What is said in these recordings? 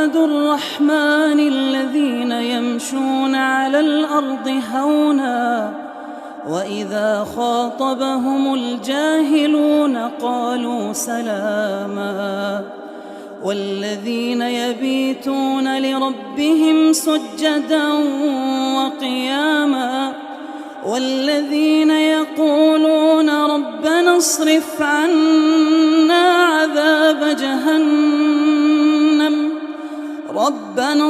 عباد الرحمن الذين يمشون على الأرض هونا وإذا خاطبهم الجاهلون قالوا سلاما والذين يبيتون لربهم سجدا وقياما والذين يقولون ربنا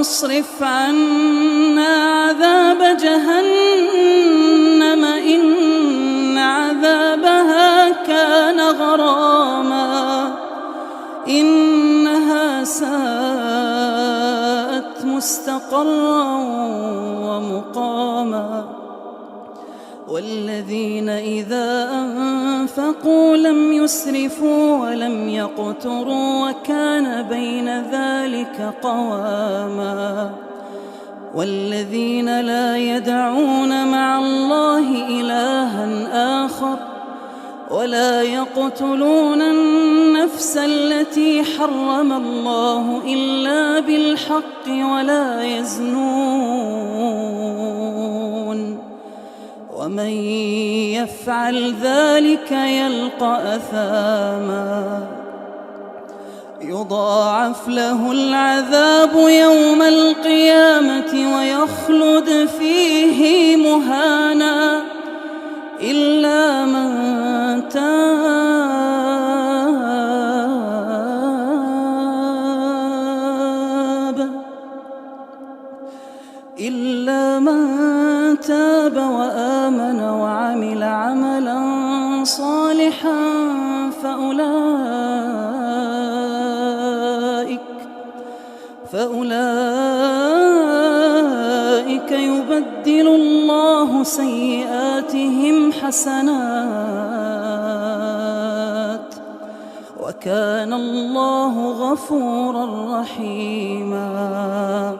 اصرف عنا عذاب جهنم إن عذابها كان غراما إنها ساءت مستقرا ومقاما والذين إذا أنفقوا لم يسرفوا ولم يقتروا وكان بين ذلك قواما والذين لا يدعون مع الله إلها آخر ولا يقتلون النفس التي حرم الله إلا بالحق ولا يزنون ومن يفعل ذلك يلقى أثاما يضاعف له العذاب يوم القيامة ويخلد فيه مهانا إلا من تاب وآمن وعمل عملا صالحا فأولئك يبدل الله سيئاتهم حسنات وكان الله غفورا رحيما.